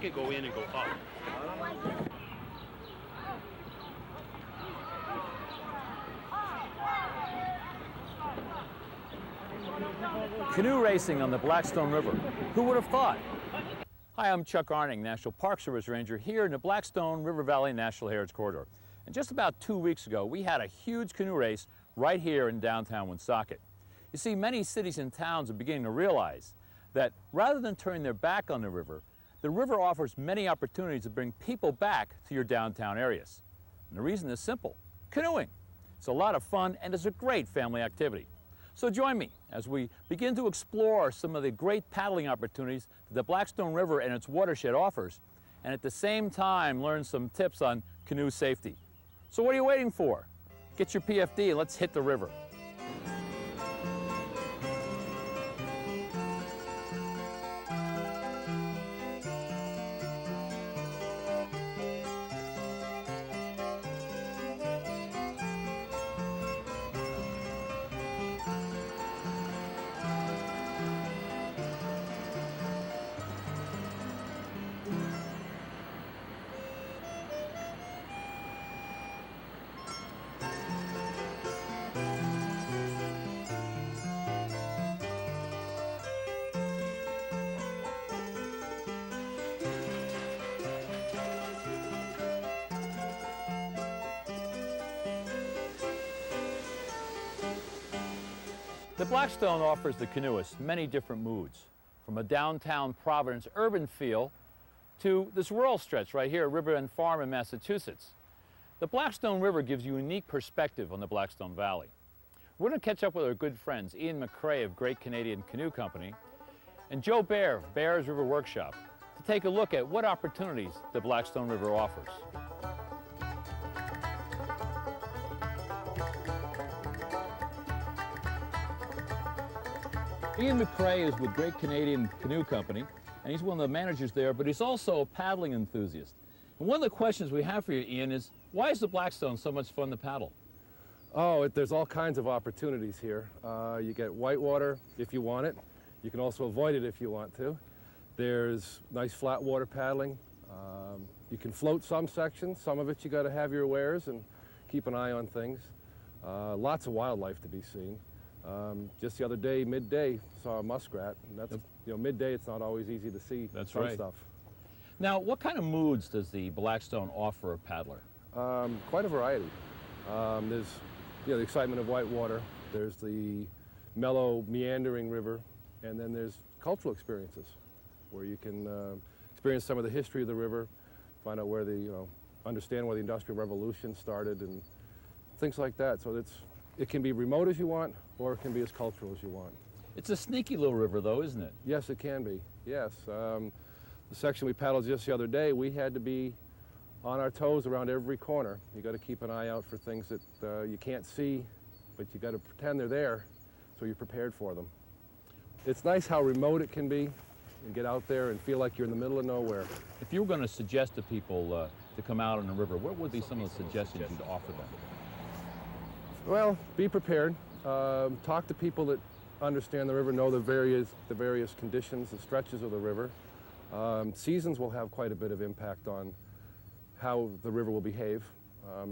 it go in and go up. Canoe racing on the Blackstone River. Who would have thought? Hi, I'm Chuck Arning, National Park Service Ranger here in the Blackstone River Valley National Heritage Corridor. And just about 2 weeks ago, we had a huge canoe race right here in downtown Woonsocket. You see, many cities and towns are beginning to realize that rather than turning their back on the river offers many opportunities to bring people back to your downtown areas. And the reason is simple: canoeing. It's a lot of fun and it's a great family activity. So join me as we begin to explore some of the great paddling opportunities that the Blackstone River and its watershed offers, and at the same time learn some tips on canoe safety. So what are you waiting for? Get your PFD and let's hit the river. The Blackstone offers the canoeist many different moods, from a downtown Providence urban feel to this rural stretch right here at Riverend Farm in Massachusetts. The Blackstone River gives you a unique perspective on the Blackstone Valley. We're going to catch up with our good friends Ian McCrae of Great Canadian Canoe Company and Joe Bear of Bear's River Workshop to take a look at what opportunities the Blackstone River offers. Ian McCrae is with Great Canadian Canoe Company, and he's one of the managers there, but he's also a paddling enthusiast. And one of the questions we have for you, Ian, is why is the Blackstone so much fun to paddle? Oh, there's all kinds of opportunities here. You get whitewater if you want it. You can also avoid it if you want to. There's nice flat water paddling. You can float some sections. Some of it you got to have your wares and keep an eye on things. Lots of wildlife to be seen. Just the other day, midday, saw a muskrat. And that's, midday it's not always easy to see. That's some right. Stuff. Now, what kind of moods does the Blackstone offer a paddler? Quite a variety. There's the excitement of whitewater. There's the mellow, meandering river, and then there's cultural experiences where you can experience some of the history of the river, find out where understand where the Industrial Revolution started and things like that. So it can be remote as you want, or it can be as cultural as you want. It's a sneaky little river, though, isn't it? Yes, it can be. Yes. The section we paddled just the other day, we had to be on our toes around every corner. You got to keep an eye out for things that you can't see, but you got to pretend they're there, so you're prepared for them. It's nice how remote it can be, and get out there and feel like you're in the middle of nowhere. If you were going to suggest to people to come out on the river, what would be some of the suggestions you'd offer them? Well, be prepared. Talk to people that understand the river, know the various conditions, the stretches of the river. Seasons will have quite a bit of impact on how the river will behave.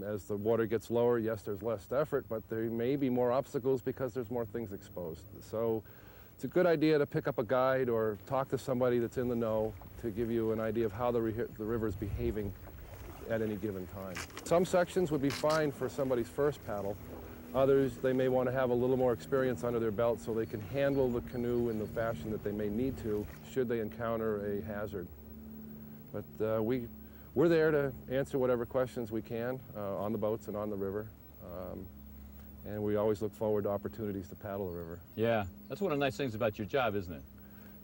As the water gets lower, yes, there's less effort, but there may be more obstacles because there's more things exposed. So it's a good idea to pick up a guide or talk to somebody that's in the know to give you an idea of how the river is behaving at any given time. Some sections would be fine for somebody's first paddle. Others, they may want to have a little more experience under their belt so they can handle the canoe in the fashion that they may need to should they encounter a hazard. But we're there to answer whatever questions we can on the boats and on the river. And we always look forward to opportunities to paddle the river. Yeah, that's one of the nice things about your job, isn't it?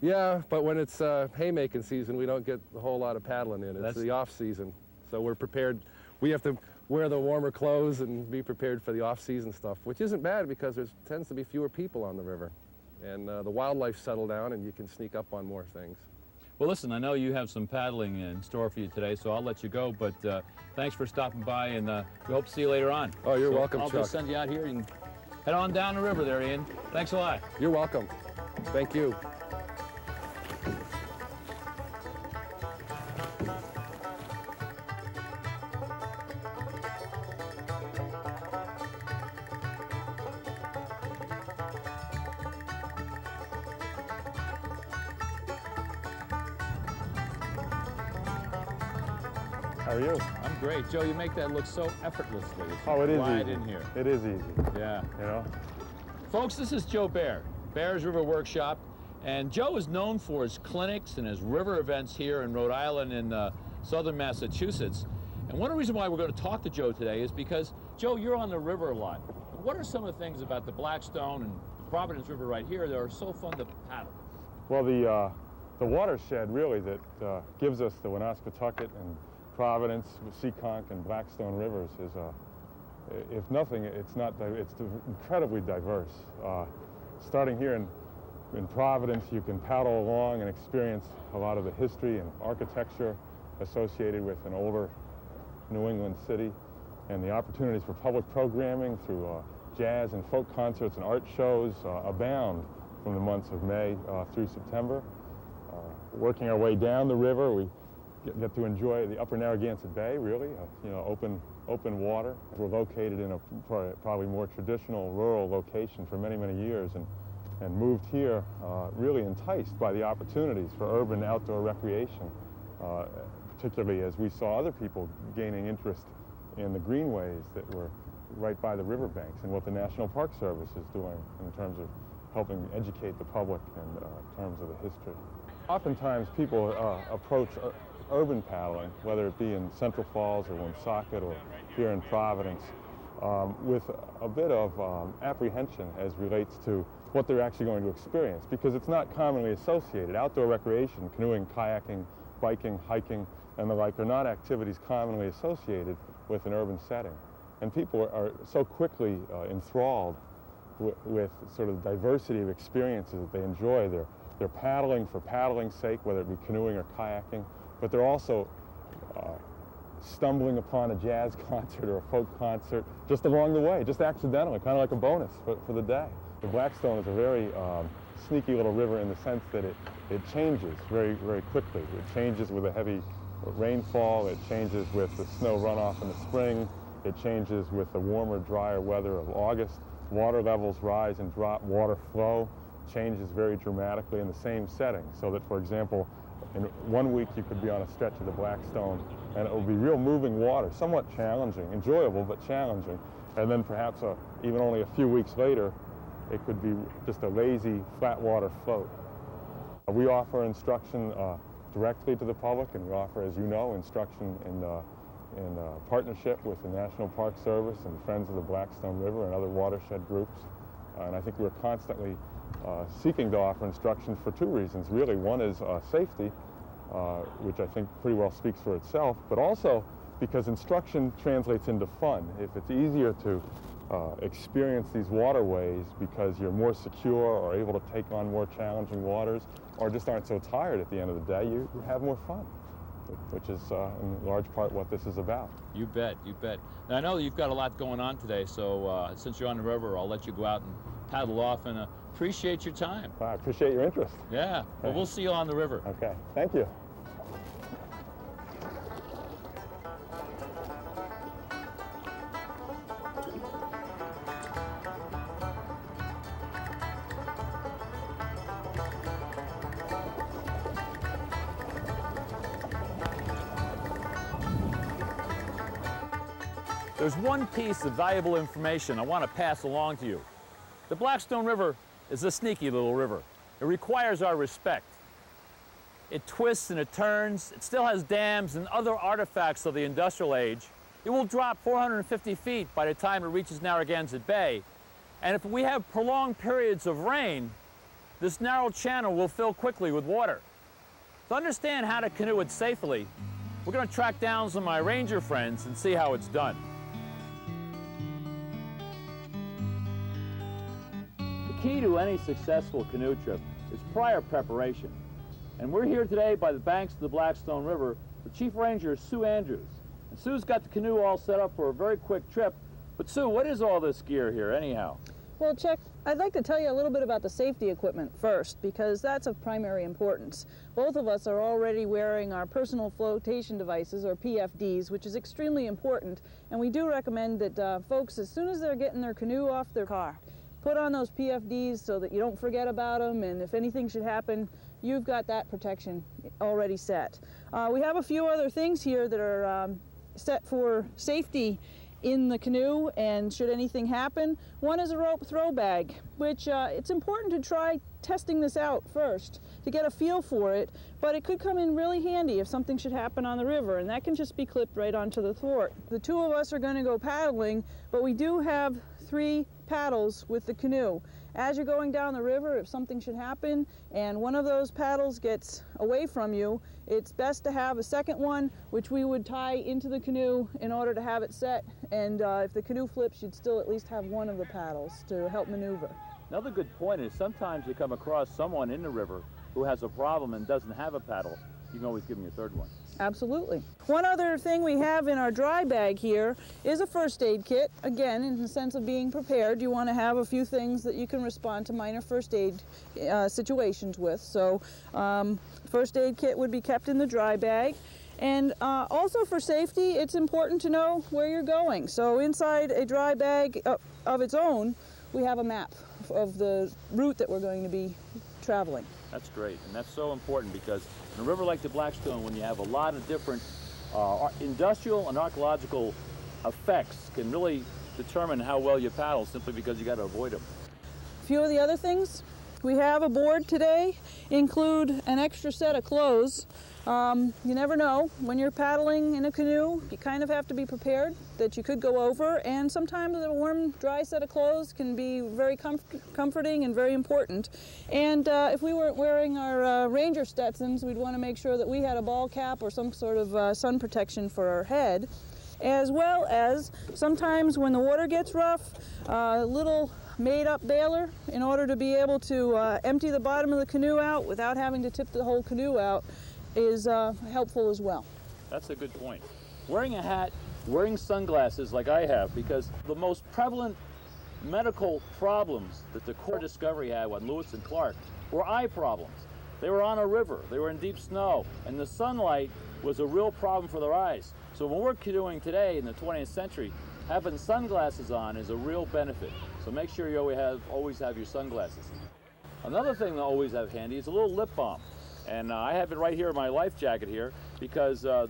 Yeah, but when it's haymaking season, we don't get a whole lot of paddling in. It's the off season, so we're prepared. We have to wear the warmer clothes and be prepared for the off-season stuff, which isn't bad because there tends to be fewer people on the river. And the wildlife settle down and you can sneak up on more things. Well, listen, I know you have some paddling in store for you today, so I'll let you go, but thanks for stopping by, and we hope to see you later on. Oh, you're welcome, I'll Chuck. just send you out here and head on down the river there, Ian. Thanks a lot. You're welcome. Thank you. How are you? I'm great. Joe, you make that look so effortlessly. It's Oh, it is right easy. in here. It is easy. Yeah. You know? Folks, this is Joe Baer, Bear's River Workshop. And Joe is known for his clinics and his river events here in Rhode Island and southern Massachusetts. And one reason why we're going to talk to Joe today is because, Joe, you're on the river a lot. What are some of the things about the Blackstone and the Providence River right here that are so fun to paddle? Well, the watershed really that gives us the Woonasquatucket and Providence, Seekonk, and Blackstone rivers is, if nothing, it's incredibly diverse. Starting here in Providence, you can paddle along and experience a lot of the history and architecture associated with an older New England city, and the opportunities for public programming through jazz and folk concerts and art shows abound from the months of May through September. Working our way down the river, we get to enjoy the upper Narragansett Bay, really, you know, open water. We're located in a probably more traditional rural location for many, many years, and moved here really enticed by the opportunities for urban outdoor recreation, particularly as we saw other people gaining interest in the greenways that were right by the riverbanks and what the National Park Service is doing in terms of helping educate the public in terms of the history. Oftentimes people approach urban paddling, whether it be in Central Falls or Woonsocket or here in Providence, with a bit of apprehension as relates to what they're actually going to experience, because it's not commonly associated. Outdoor recreation, canoeing, kayaking, biking, hiking, and the like are not activities commonly associated with an urban setting. And people are so quickly enthralled with sort of the diversity of experiences that they enjoy. They're paddling for paddling's sake, whether it be canoeing or kayaking, but they're also stumbling upon a jazz concert or a folk concert just along the way, just accidentally, kind of like a bonus for the day. The Blackstone is a very sneaky little river in the sense that it changes very, very quickly. It changes with a heavy rainfall, it changes with the snow runoff in the spring, it changes with the warmer, drier weather of August. Water levels rise and drop, water flow changes very dramatically in the same setting, so that, for example, in 1 week you could be on a stretch of the Blackstone and it will be real moving water, somewhat challenging, enjoyable but challenging, and then perhaps even only a few weeks later it could be just a lazy flat water float. We offer instruction directly to the public, and we offer, as you know, instruction in partnership with the National Park Service and Friends of the Blackstone River and other watershed groups. And I think we're constantly seeking to offer instruction for two reasons, really. One is safety, which I think pretty well speaks for itself, but also because instruction translates into fun. If it's easier to experience these waterways because you're more secure or able to take on more challenging waters, or just aren't so tired at the end of the day, you have more fun, which is in large part what this is about. You bet, you bet. Now, I know you've got a lot going on today, so since you're on the river, I'll let you go out and paddle off, and appreciate your time. I appreciate your interest. Yeah, well, we'll see you on the river. Okay, thank you. There's one piece of valuable information I want to pass along to you. The Blackstone River is a sneaky little river. It requires our respect. It twists and it turns. It still has dams and other artifacts of the industrial age. It will drop 450 feet by the time it reaches Narragansett Bay. And if we have prolonged periods of rain, this narrow channel will fill quickly with water. To understand how to canoe it safely, we're going to track down some of my ranger friends and see how it's done. The key to any successful canoe trip is prior preparation. And we're here today by the banks of the Blackstone River with Chief Ranger Sue Andrews. And Sue's got the canoe all set up for a very quick trip. But Sue, what is all this gear here anyhow? Well, Chuck, I'd like to tell you a little bit about the safety equipment first, because that's of primary importance. Both of us are already wearing our personal flotation devices, or PFDs, which is extremely important. And we do recommend that folks, as soon as they're getting their canoe off their car, put on those PFDs so that you don't forget about them, and if anything should happen, you've got that protection already set. We have a few other things here that are set for safety in the canoe, and should anything happen. One is a rope throw bag, which it's important to try testing this out first to get a feel for it, but it could come in really handy if something should happen on the river, and that can just be clipped right onto the thwart. The two of us are going to go paddling, but we do have 3 paddles with the canoe. As you're going down the river, if something should happen and one of those paddles gets away from you, it's best to have a second one, which we would tie into the canoe in order to have it set, and if the canoe flips, you'd still at least have one of the paddles to help maneuver. Another good point is sometimes you come across someone in the river who has a problem and doesn't have a paddle. You can always give them your third one. Absolutely. One other thing we have in our dry bag here is a first aid kit. Again, in the sense of being prepared, you want to have a few things that you can respond to minor first aid situations with. So first aid kit would be kept in the dry bag. And also for safety, it's important to know where you're going. So inside a dry bag of its own, we have a map of the route that we're going to be traveling. That's great, and that's so important because in a river like the Blackstone, when you have a lot of different industrial and archaeological effects, can really determine how well you paddle simply because you got to avoid them. A few of the other things we have aboard today include an extra set of clothes. You never know. When you're paddling in a canoe, you kind of have to be prepared that you could go over, and sometimes a warm, dry set of clothes can be very comforting and very important. And if we weren't wearing our ranger Stetsons, we'd want to make sure that we had a ball cap or some sort of sun protection for our head, as well as sometimes when the water gets rough, a little made-up bailer in order to be able to empty the bottom of the canoe out without having to tip the whole canoe out is helpful as well. That's a good point. Wearing a hat, wearing sunglasses like I have, because the most prevalent medical problems that the Corps Discovery had when Lewis and Clark were eye problems. They were on a river, they were in deep snow, and the sunlight was a real problem for their eyes. So when we're canoeing today in the 20th century, having sunglasses on is a real benefit. So make sure you always have your sunglasses. Another thing to always have handy is a little lip balm. And I have it right here in my life jacket here because the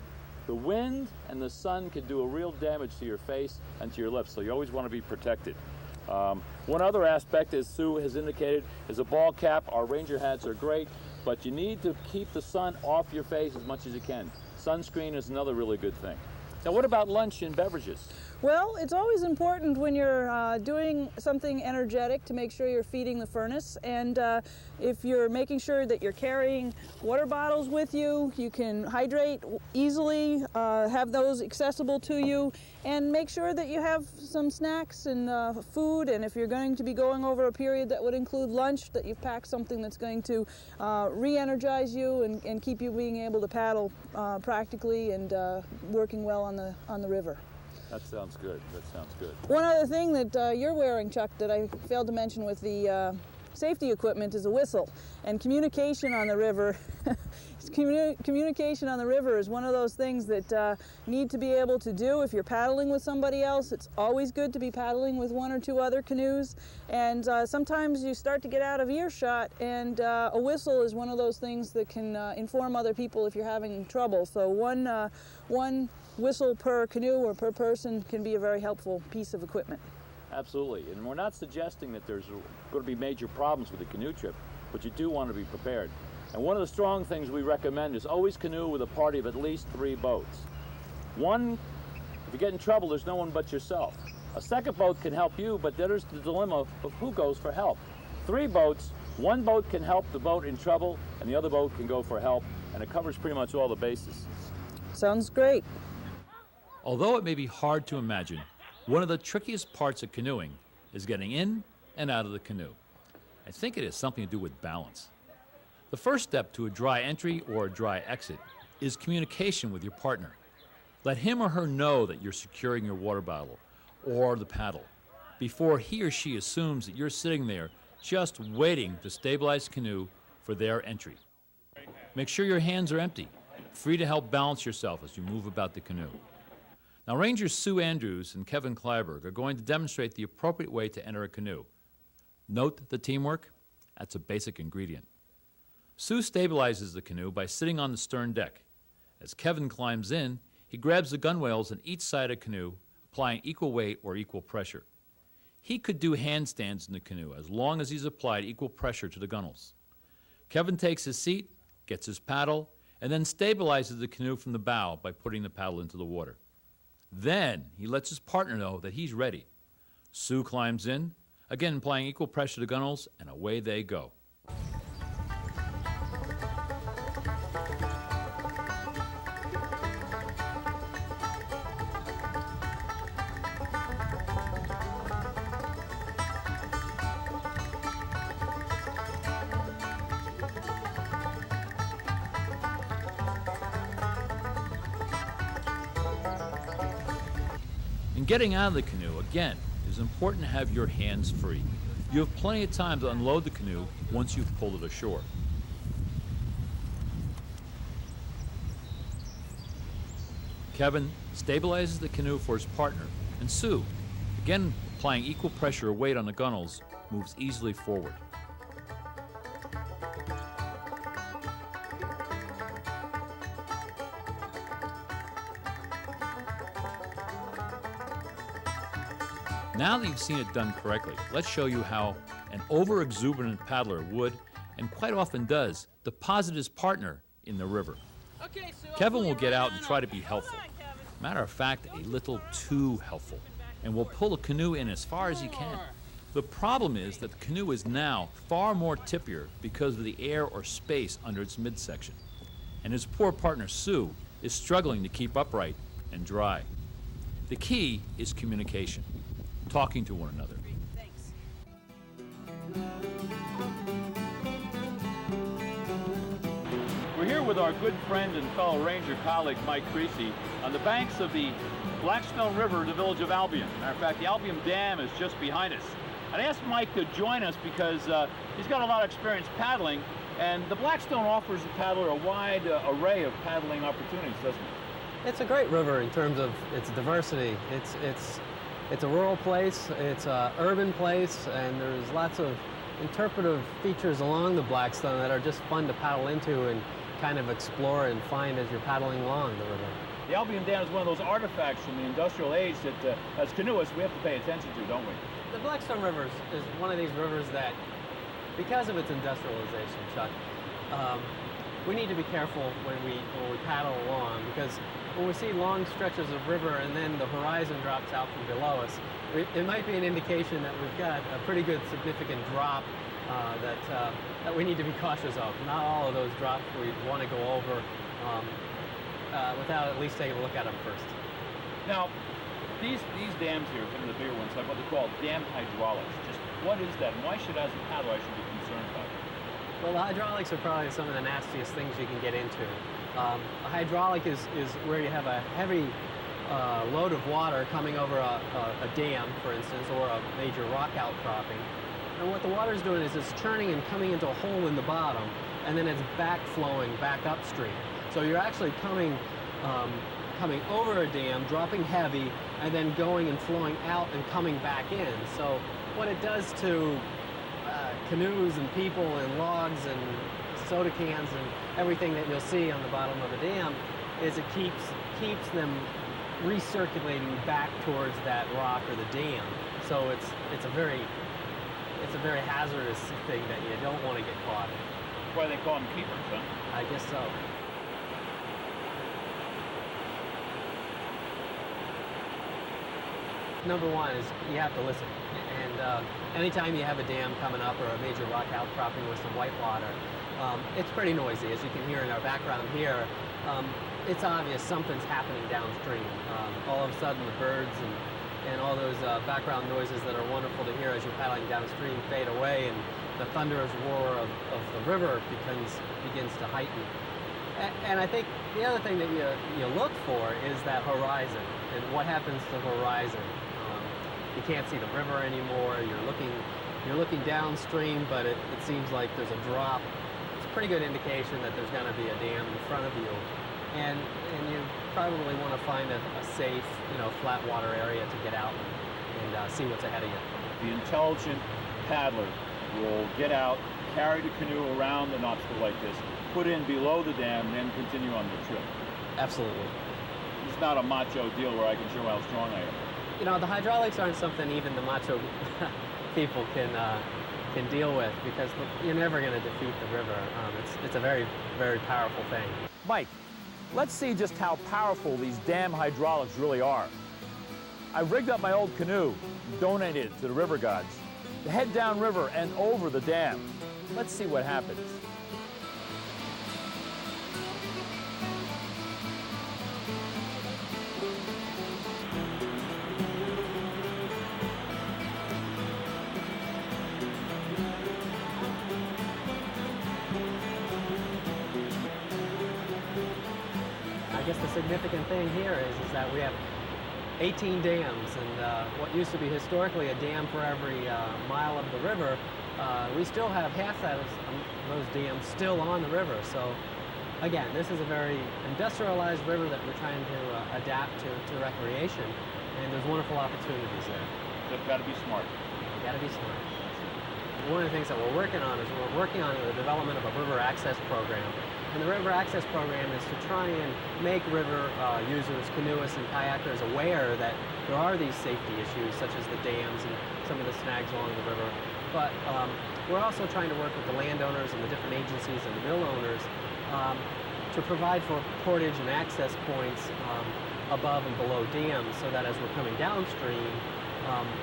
wind and the sun can do a real damage to your face and to your lips, so you always want to be protected. One other aspect, as Sue has indicated, is a ball cap. Our ranger hats are great, but you need to keep the sun off your face as much as you can. Sunscreen is another really good thing. Now, what about lunch and beverages? Well, it's always important when you're doing something energetic to make sure you're feeding the furnace, and if you're making sure that you're carrying water bottles with you, you can hydrate easily, have those accessible to you, and make sure that you have some snacks and food, and if you're going to be going over a period that would include lunch, that you've packed something that's going to re-energize you and keep you being able to paddle practically and working well on the river. That sounds good. That sounds good. One other thing that you're wearing, Chuck, that I failed to mention with the safety equipment is a whistle. And communication on the river, communication on the river is one of those things that need to be able to do if you're paddling with somebody else. It's always good to be paddling with 1 or 2 other canoes. And sometimes you start to get out of earshot, and a whistle is one of those things that can inform other people if you're having trouble. So one whistle per canoe or per person can be a very helpful piece of equipment. Absolutely, and we're not suggesting that there's going to be major problems with a canoe trip, but you do want to be prepared. And one of the strong things we recommend is always canoe with a party of at least 3 boats. One, if you get in trouble, there's no one but yourself. A second boat can help you, but there's the dilemma of who goes for help. 3 boats, 1 boat can help the boat in trouble, and the other boat can go for help, and it covers pretty much all the bases. Sounds great. Although it may be hard to imagine, one of the trickiest parts of canoeing is getting in and out of the canoe. I think it has something to do with balance. The first step to a dry entry or a dry exit is communication with your partner. Let him or her know that you're securing your water bottle or the paddle before he or she assumes that you're sitting there just waiting to stabilize the canoe for their entry. Make sure your hands are empty, free to help balance yourself as you move about the canoe. Now, Rangers Sue Andrews and Kevin Kleiberg are going to demonstrate the appropriate way to enter a canoe. Note the teamwork? That's a basic ingredient. Sue stabilizes the canoe by sitting on the stern deck. As Kevin climbs in, he grabs the gunwales on each side of the canoe, applying equal weight or equal pressure. He could do handstands in the canoe as long as he's applied equal pressure to the gunnels. Kevin takes his seat, gets his paddle, and then stabilizes the canoe from the bow by putting the paddle into the water. Then he lets his partner know that he's ready. Sue climbs in, again applying equal pressure to the gunnels, and away they go. In getting out of the canoe, again, it is important to have your hands free. You have plenty of time to unload the canoe once you've pulled it ashore. Kevin stabilizes the canoe for his partner, and Sue, again applying equal pressure or weight on the gunnels, moves easily forward. Now that you've seen it done correctly, let's show you how an over-exuberant paddler would, and quite often does, deposit his partner in the river. Okay, Sue, Kevin will get out and try to be helpful. Matter of fact, a little too helpful, and will pull the canoe in as far as he can. The problem is that the canoe is now far more tippier because of the air or space under its midsection. And his poor partner, Sue, is struggling to keep upright and dry. The key is communication. Talking to one another. Thanks. We're here with our good friend and fellow ranger colleague Mike Creasy on the banks of the Blackstone River in the village of Albion. Matter of fact, the Albion Dam is just behind us. I asked Mike to join us because he's got a lot of experience paddling, and the Blackstone offers the paddler a wide array of paddling opportunities, doesn't it? It's a great river in terms of its diversity. It's a rural place, it's an urban place, and there's lots of interpretive features along the Blackstone that are just fun to paddle into and kind of explore and find as you're paddling along the river. The Albion Dam is one of those artifacts from the industrial age that, as canoeists, we have to pay attention to, don't we? The Blackstone River is one of these rivers that, because of its industrialization, Chuck, we need to be careful when we paddle along, because when we see long stretches of river and then the horizon drops out from below us, it might be an indication that we've got a pretty good significant drop that we need to be cautious of. Not all of those drops we want to go over without at least taking a look at them first. Now, these dams here, some of the bigger ones, have what they call dam hydraulics. Just what is that, and why should, as a paddler, I should be concerned about it? Well, the hydraulics are probably some of the nastiest things you can get into. A hydraulic is where you have a heavy load of water coming over a dam, for instance, or a major rock outcropping. And what the water is doing is it's churning and coming into a hole in the bottom, and then it's backflowing back upstream. So you're actually coming over a dam, dropping heavy, and then going and flowing out and coming back in. So what it does to canoes and people and logs and soda cans and everything that you'll see on the bottom of the dam is it keeps them recirculating back towards that rock or the dam. So it's a very hazardous thing that you don't want to get caught in. That's why they call them keepers, huh? I guess so. Number one is you have to listen. And anytime you have a dam coming up or a major rock outcropping with some white water, it's pretty noisy. As you can hear in our background here, it's obvious something's happening downstream. All of a sudden the birds and all those background noises that are wonderful to hear as you're paddling downstream fade away, and the thunderous roar of the river begins to heighten. And I think the other thing that you look for is that horizon, and what happens to the horizon. You can't see the river anymore. You're looking downstream, but it seems like there's a drop. It's a pretty good indication that there's going to be a dam in front of you, and you probably want to find a safe, flat water area to get out and see what's ahead of you. The intelligent paddler will get out, carry the canoe around an obstacle like this, put in below the dam, and then continue on the trip. Absolutely. It's not a macho deal where I can show how strong I am. You know, the hydraulics aren't something even the macho people can deal with, because you're never going to defeat the river. It's a very, very powerful thing. Mike, let's see just how powerful these dam hydraulics really are. I rigged up my old canoe, donated it to the river gods, to head downriver and over the dam. Let's see what happens. I guess the significant thing here is that we have 18 dams, and what used to be historically a dam for every mile of the river, we still have half those dams still on the river. So again, this is a very industrialized river that we're trying to adapt to recreation, and there's wonderful opportunities there. You've got to be smart. You got to be smart. One of the things that we're working on is the development of a river access program. And the river access program is to try and make river users, canoeists and kayakers aware that there are these safety issues, such as the dams and some of the snags along the river. But we're also trying to work with the landowners and the different agencies and the mill owners to provide for portage and access points above and below dams, so that as we're coming downstream,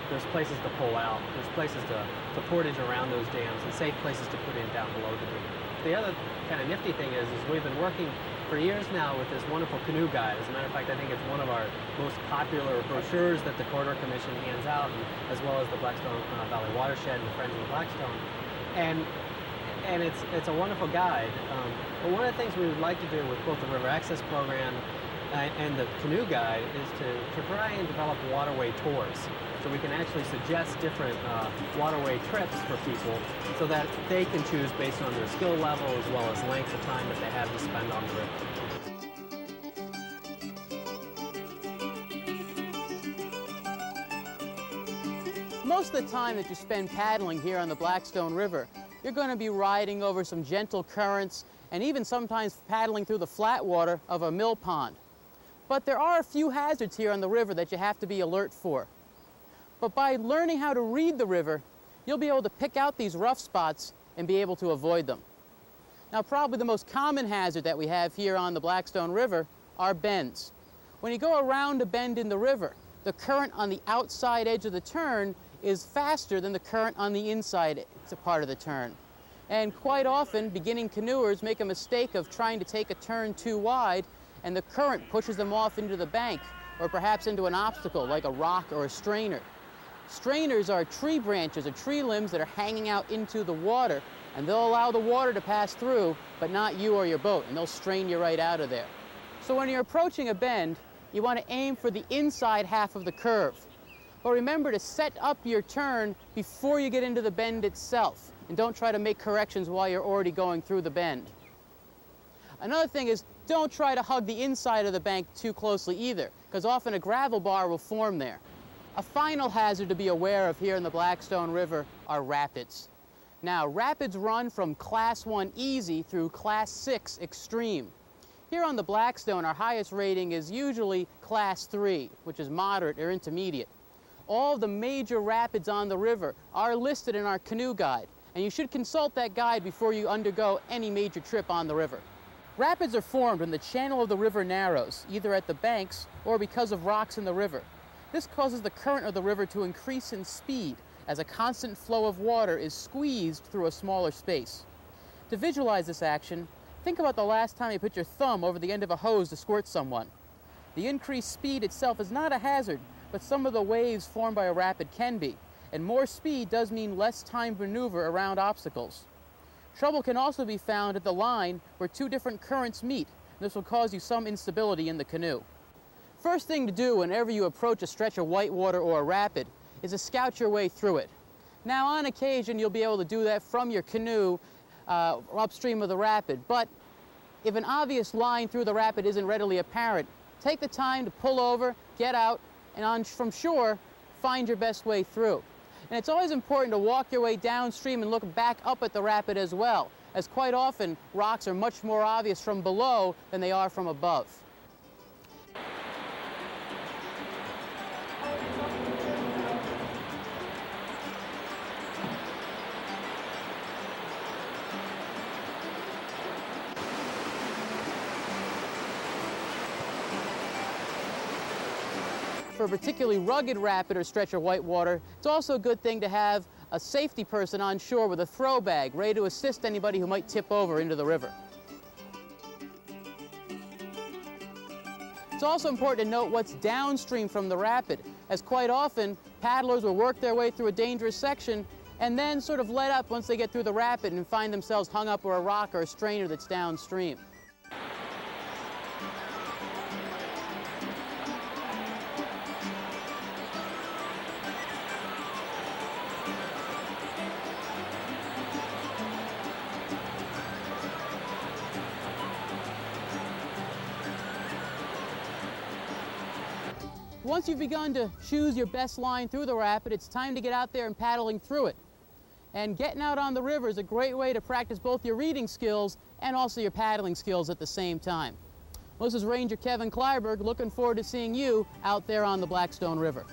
there's places to pull out, there's places to portage around those dams, and safe places to put in down below the dam. The other kind of nifty thing is we've been working for years now with this wonderful canoe guide. As a matter of fact, I think it's one of our most popular brochures that the Corridor Commission hands out, and as well as the Blackstone Valley Watershed and the Friends of the Blackstone. And it's a wonderful guide. But one of the things we would like to do with both the River Access Program and the canoe guide is to try and develop waterway tours. So we can actually suggest different waterway trips for people so that they can choose based on their skill level as well as length of time that they have to spend on the river. Most of the time that you spend paddling here on the Blackstone River, you're going to be riding over some gentle currents and even sometimes paddling through the flat water of a mill pond. But there are a few hazards here on the river that you have to be alert for. But by learning how to read the river, you'll be able to pick out these rough spots and be able to avoid them. Now, probably the most common hazard that we have here on the Blackstone River are bends. When you go around a bend in the river, the current on the outside edge of the turn is faster than the current on the inside part of the turn. And quite often, beginning canoers make a mistake of trying to take a turn too wide, and the current pushes them off into the bank, or perhaps into an obstacle like a rock or a strainer. Strainers are tree branches or tree limbs that are hanging out into the water, and they'll allow the water to pass through, but not you or your boat, and they'll strain you right out of there. So when you're approaching a bend, you want to aim for the inside half of the curve. But remember to set up your turn before you get into the bend itself, and don't try to make corrections while you're already going through the bend. Another thing is, don't try to hug the inside of the bank too closely either, because often a gravel bar will form there. A final hazard to be aware of here in the Blackstone River are rapids. Now, rapids run from Class 1 easy through Class 6 extreme. Here on the Blackstone, our highest rating is usually Class 3, which is moderate or intermediate. All of the major rapids on the river are listed in our canoe guide, and you should consult that guide before you undergo any major trip on the river. Rapids are formed when the channel of the river narrows, either at the banks or because of rocks in the river. This causes the current of the river to increase in speed as a constant flow of water is squeezed through a smaller space. To visualize this action, think about the last time you put your thumb over the end of a hose to squirt someone. The increased speed itself is not a hazard, but some of the waves formed by a rapid can be, and more speed does mean less timed maneuver around obstacles. Trouble can also be found at the line where two different currents meet. This will cause you some instability in the canoe. First thing to do whenever you approach a stretch of whitewater or a rapid is to scout your way through it. Now, on occasion, you'll be able to do that from your canoe upstream of the rapid, but if an obvious line through the rapid isn't readily apparent, take the time to pull over, get out, and from shore, find your best way through. And it's always important to walk your way downstream and look back up at the rapid as well, as quite often rocks are much more obvious from below than they are from above. For a particularly rugged rapid or stretch of whitewater, it's also a good thing to have a safety person on shore with a throw bag, ready to assist anybody who might tip over into the river. It's also important to note what's downstream from the rapid, as quite often paddlers will work their way through a dangerous section and then sort of let up once they get through the rapid and find themselves hung up or a rock or a strainer that's downstream. Once you've begun to choose your best line through the rapid, it's time to get out there and paddling through it. And getting out on the river is a great way to practice both your reading skills and also your paddling skills at the same time. Well, this is Ranger Kevin Kleiberg, looking forward to seeing you out there on the Blackstone River.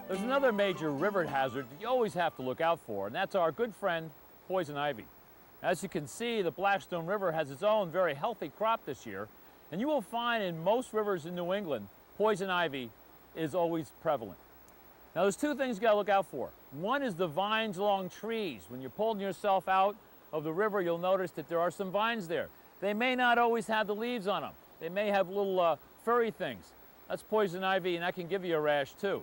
There's another major river hazard that you always have to look out for, and that's our good friend, poison ivy. As you can see, the Blackstone River has its own very healthy crop this year, and you will find in most rivers in New England, poison ivy is always prevalent. Now there's two things you gotta look out for. One is the vines along trees. When you're pulling yourself out of the river, you'll notice that there are some vines there. They may not always have the leaves on them. They may have little furry things. That's poison ivy, and that can give you a rash too.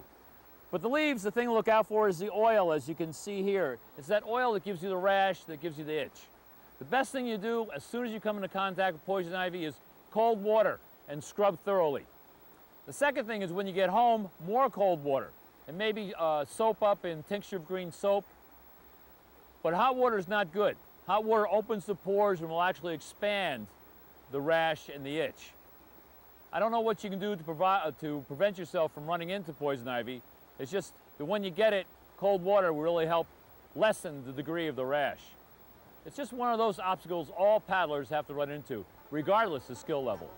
But the leaves, the thing to look out for is the oil, as you can see here. It's that oil that gives you the rash, that gives you the itch. The best thing you do as soon as you come into contact with poison ivy is cold water and scrub thoroughly. The second thing is when you get home, more cold water. And maybe soap up in tincture of green soap. But hot water is not good. Hot water opens the pores and will actually expand the rash and the itch. I don't know what you can do to prevent yourself from running into poison ivy. It's just that when you get it, cold water will really help lessen the degree of the rash. It's just one of those obstacles all paddlers have to run into, regardless of skill level.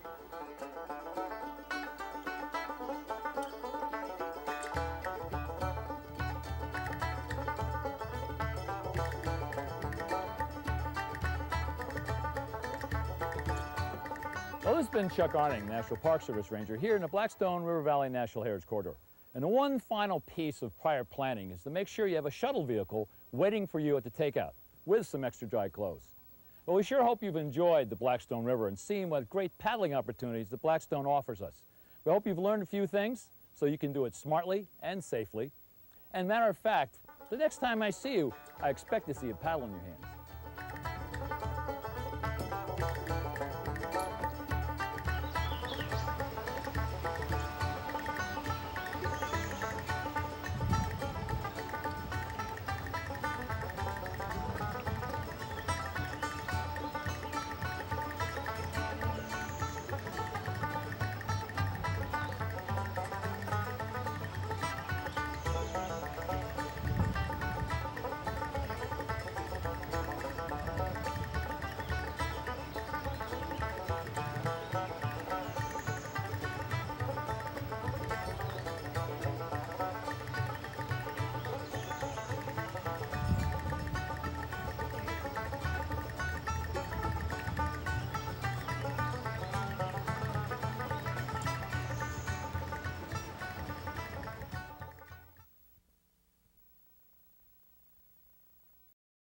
Well, this has been Chuck Arning, National Park Service Ranger, here in the Blackstone River Valley National Heritage Corridor. And the one final piece of prior planning is to make sure you have a shuttle vehicle waiting for you at the takeout with some extra dry clothes. Well, we sure hope you've enjoyed the Blackstone River and seen what great paddling opportunities the Blackstone offers us. We hope you've learned a few things so you can do it smartly and safely. And matter of fact, the next time I see you, I expect to see a paddle in your hands.